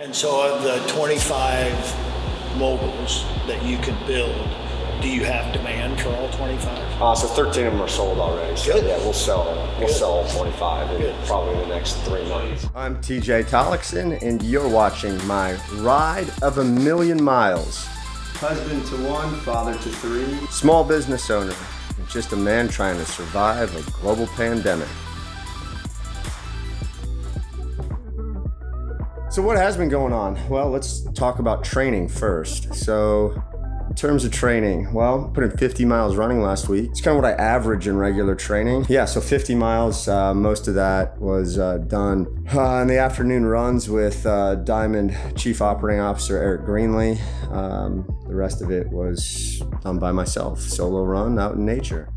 And so of the 25 moguls that you could build, do you have demand for all 25? So 13 of them are sold already. So Good. yeah, we'll sell all 25 in Good. probably the next 3 months. I'm TJ Tollakson, and you're watching my Ride of a Million Miles. Husband to 1, father to 3, small business owner, and just a man trying to survive a global pandemic. So what has been going on? Well, let's talk about training first. So in terms of training, well, put in 50 miles running last week. It's kind of what I average in regular training. Yeah, so 50 miles, most of that was done in the afternoon runs with Dimond Chief Operating Officer Eric Greenlee. The rest of it was done by myself, solo run out in nature.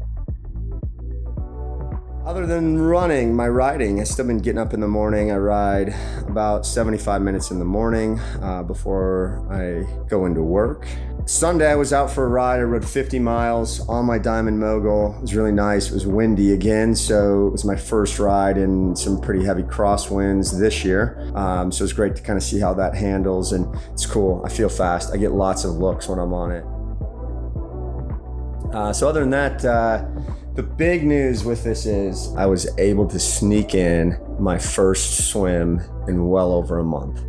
Other than running, my riding, I've still been getting up in the morning. I ride about 75 minutes in the morning before I go into work. Sunday, I was out for a ride. I rode 50 miles on my Dimond Mogul. It was really nice. It was windy again, so it was my first ride in some pretty heavy crosswinds this year. So it's great to kind of see how that handles, and it's cool. I feel fast. I get lots of looks when I'm on it. So other than that, the big news with this is I was able to sneak in my first swim in well over a month.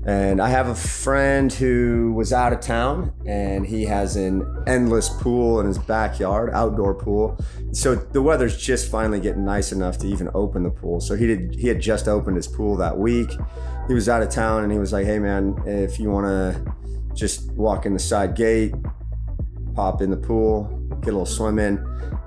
And I have a friend who was out of town, and he has an endless pool in his backyard, outdoor pool. So the weather's just finally getting nice enough to even open the pool. So he had just opened his pool that week. He was out of town, and he was like, "Hey man, if you wanna just walk in the side gate, pop in the pool, get a little swim in."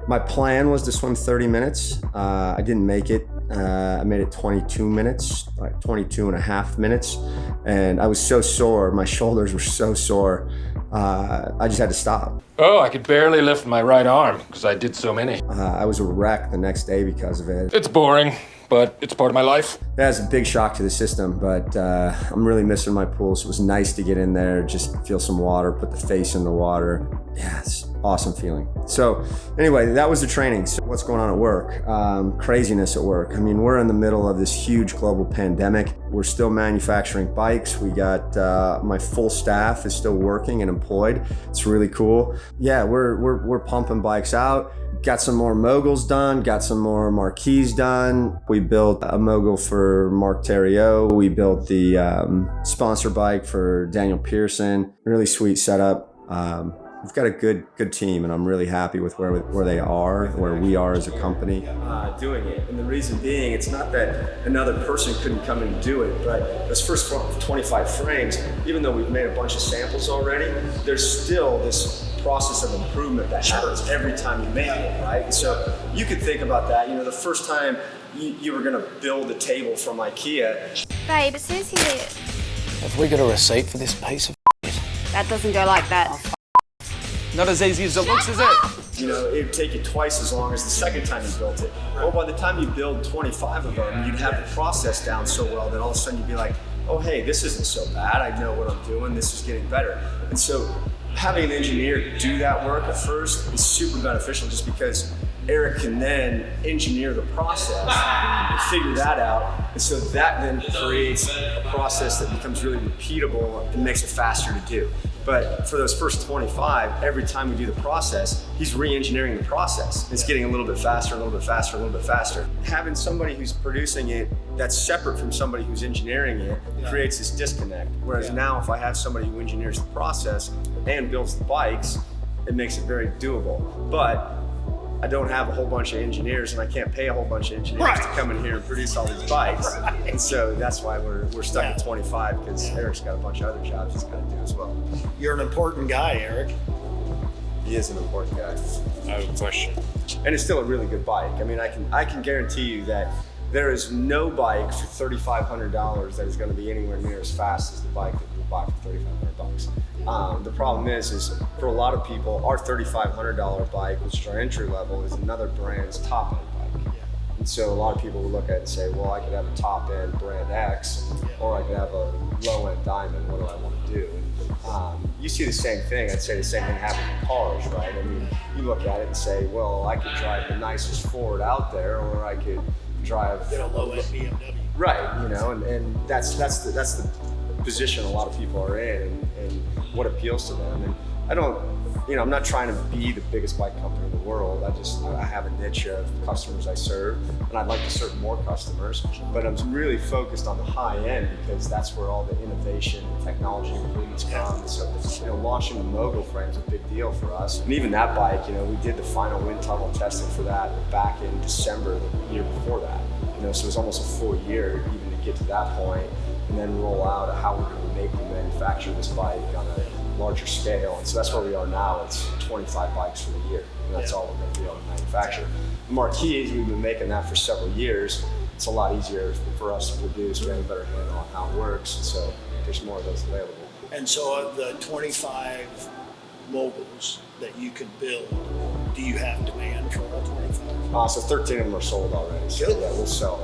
My plan was to swim 30 minutes. I didn't make it. I made it 22 minutes, like 22 and a half minutes. And I was so sore. My shoulders were so sore. I just had to stop. Oh, I could barely lift my right arm because I did so many. I was a wreck the next day because of it. It's boring, but it's part of my life. That was a big shock to the system, but I'm really missing my pool. So it was nice to get in there, just feel some water, put the face in the water. Yeah, it's an awesome feeling. So anyway, that was the training. So what's going on at work? Craziness at work. I mean, we're in the middle of this huge global pandemic. We're still manufacturing bikes. We got my full staff is still working and employed. It's really cool. Yeah, we're pumping bikes out. Got some more moguls done, got some more Marquise done. We built a mogul for Mark Theriault. We built the sponsor bike for Daniel Pearson. Really sweet setup. We've got a good team, and I'm really happy with where they are, where we are as a company. Doing it, and the reason being, it's not that another person couldn't come and do it, but those first 25 frames, even though we've made a bunch of samples already, there's still this process of improvement that happens every time you make it, right? And so you could think about that. You know, the first time you were gonna build a table from IKEA. Babe, it says here. Have we got a receipt for this piece of That doesn't go like that. Not as easy as it looks, is it? You know, it'd take you twice as long as the second time you built it. Well, by the time you build 25 of them, you'd have the process down so well that all of a sudden you'd be like, oh, hey, this isn't so bad. I know what I'm doing. This is getting better. And so having an engineer do that work at first is super beneficial, just because Eric can then engineer the process and figure that out. And so that then creates a process that becomes really repeatable and makes it faster to do. But for those first 25, every time we do the process, he's re-engineering the process. It's getting a little bit faster, a little bit faster, a little bit faster. Having somebody who's producing it that's separate from somebody who's engineering it creates this disconnect. Whereas now, if I have somebody who engineers the process and builds the bikes, it makes it very doable. But I don't have a whole bunch of engineers, and I can't pay a whole bunch of engineers to come in here and produce all these bikes. And so that's why we're stuck at 25, because Eric's got a bunch of other jobs he's got to do as well. You're an important guy, Eric. He is an important guy. No question. And it's still a really good bike. I mean, I can guarantee you that there is no bike for $3,500 that is going to be anywhere near as fast as the bike that we'll buy for $3,500. The problem is for a lot of people, our $3,500 bike, which is our entry level, is another brand's top end bike. And so a lot of people will look at it and say, well, I could have a top end brand X, or I could have a low end Dimond. What do I want to do? You see the same thing. I'd say the same thing happens in cars, right? I mean, you look at it and say, well, I could drive the nicest Ford out there, or I could drive. Get a low-end BMW. Right, you know, and that's the position a lot of people are in, and what appeals to them. And I don't, you know, I'm not trying to be the biggest bike company in the world. I have a niche of customers I serve, and I'd like to serve more customers, but I'm really focused on the high end because that's where all the innovation and technology improvements come. So, you know, launching the Mogul frame is a big deal for us. And even that bike, you know, we did the final wind tunnel testing for that back in December the year before that. You know, so it was almost a full year even to get to that point, and then roll out how we're going to make and manufacture this bike on a larger scale. And so that's where we are now. It's 25 bikes for the year, and that's all we're going to be able to manufacture. Marquise, we've been making that for several years. It's a lot easier for us to produce. We have a better handle on how it works, and so there's more of those available. And so of the 25 moguls that you can build, do you have demand for all 25? So 13 of them are sold already. So Good. yeah, we'll sell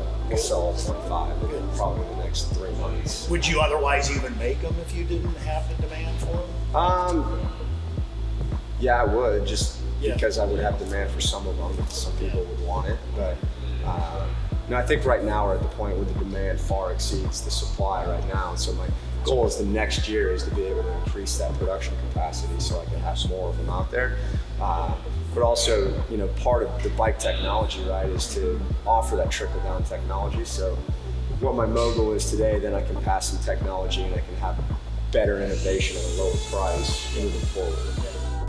all 25 in probably the next 3 months. Would you otherwise even make them if you didn't have the demand for them? Yeah, I would, just Yeah. because I would have demand for some of them. Some people would want it, but no, I think right now we're at the point where the demand far exceeds the supply right now. So my goal is the next year is to be able to increase that production capacity so I can have more of them out there. But also, you know, part of the bike technology, right, is to offer that trickle down technology. So what my Mogul is today, then I can pass some technology and I can have better innovation at a lower price moving forward.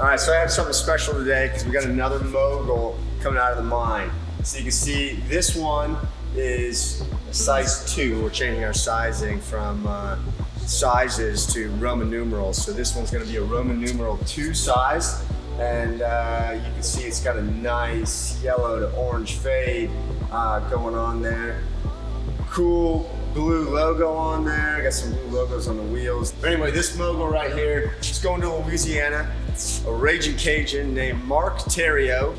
All right, so I have something special today because we got another Mogul coming out of the mine. So you can see this one is a size 2. We're changing our sizing from sizes to Roman numerals. So this one's going to be a Roman numeral 2 size. And you can see it's got a nice yellow to orange fade going on there. Cool blue logo on there. I got some blue logos on the wheels. But anyway, this Mogul right here, it's going to Louisiana. It's a raging Cajun named Mark Terrio.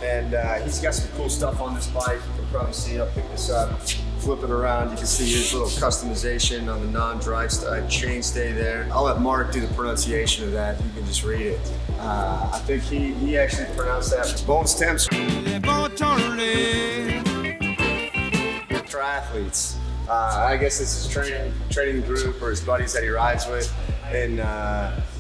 And he's got some cool stuff on this bike. You can probably see, I'll pick this up, flip it around. You can see his little customization on the non-drive chainstay there. I'll let Mark do the pronunciation of that. You can just read it. I think he actually pronounced that Bone Stems. Triathletes. I guess it's his training group or his buddies that he rides with in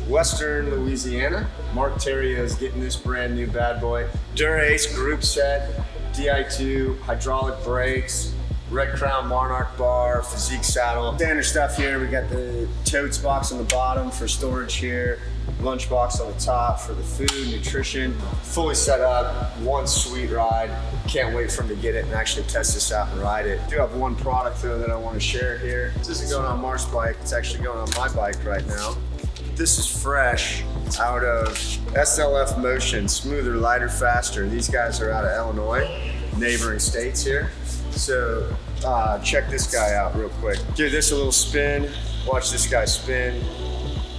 Western Louisiana. Mark Terrio is getting this brand new bad boy. Dura-Ace group set, Di2, hydraulic brakes, Red Crown Monarch bar, physique saddle. Standard stuff here. We got the totes box on the bottom for storage here. Lunch box on the top for the food, nutrition. Fully set up, one sweet ride. Can't wait for him to get it and actually test this out and ride it. I do have one product though that I want to share here. This isn't going on Mark's bike, it's actually going on my bike right now. This is fresh out of SLF Motion, smoother, lighter, faster. These guys are out of Illinois, neighboring states here. So check this guy out real quick. Give this a little spin. Watch this guy spin.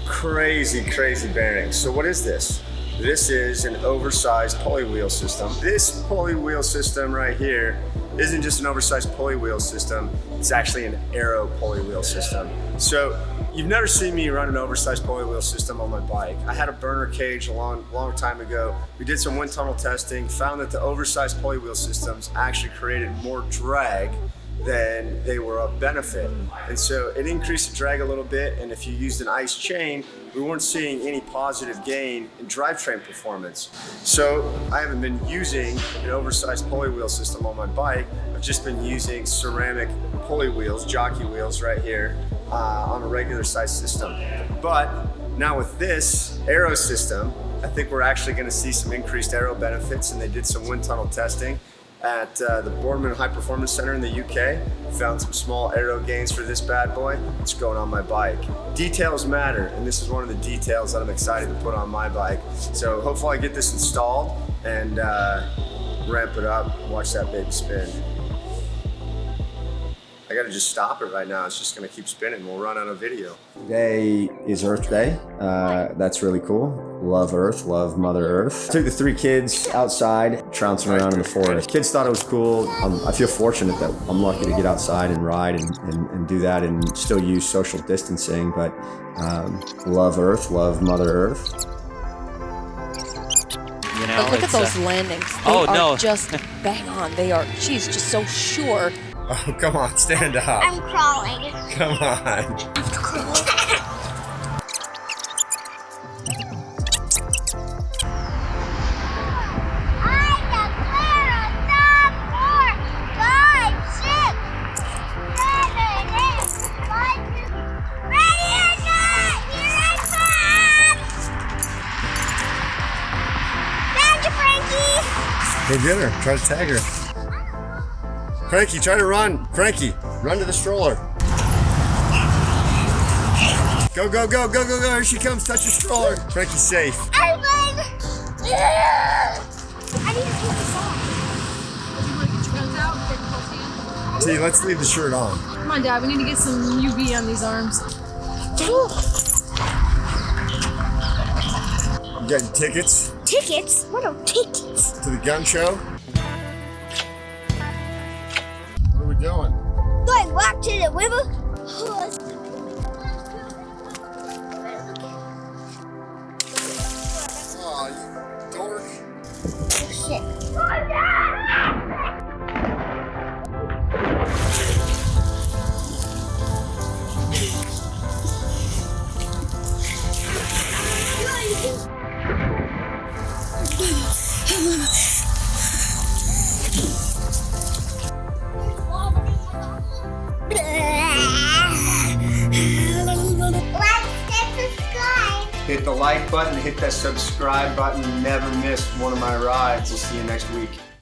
Crazy, crazy bearings. So what is this? This is an oversized pulley wheel system. This pulley wheel system right here isn't just an oversized pulley wheel system. It's actually an aero pulley wheel system. So you've never seen me run an oversized pulley wheel system on my bike. I had a burner cage a long time ago. We did some wind tunnel testing, found that the oversized pulley wheel systems actually created more drag than they were of benefit. And so it increased the drag a little bit, and if you used an ice chain, we weren't seeing any positive gain in drivetrain performance. So I haven't been using an oversized pulley wheel system on my bike. I've just been using ceramic pulley wheels, jockey wheels right here on a regular size system. But now with this aero system, I think we're actually gonna see some increased aero benefits, and they did some wind tunnel testing at the Boardman High Performance Center in the UK. Found some small aero gains for this bad boy. It's going on my bike. Details matter, and this is one of the details that I'm excited to put on my bike. So hopefully I get this installed and ramp it up, watch that baby spin. I gotta just stop it right now. It's just gonna keep spinning. We'll run out of video. Today is Earth Day. That's really cool. Love Earth, love Mother Earth. Took the 3 kids outside, trouncing around in the forest. Kids thought it was cool. I feel fortunate that I'm lucky to get outside and ride and do that and still use social distancing, but love Earth, love Mother Earth. You now. But look at It's, those landings. They oh, are no. just bang on. They are, she's just so sure. Oh, come on, stand up. I'm crawling. Come on. Go get her. Try to tag her. Frankie, try to run. Frankie, run to the stroller. Go, go, go, go, go, go. Here she comes. Touch the stroller. Frankie's safe. I need to take this off. Do you want to get your guns out? Take both hands? See, let's leave the shirt on. Come on, Dad. We need to get some UV on these arms. You got your tickets Tickets? What are tickets? to the gun show? What are we doing? Going walk to the river? Oh, you dork. Oh, shit. Hit the like button, hit that subscribe button. Never miss one of my rides. We'll see you next week.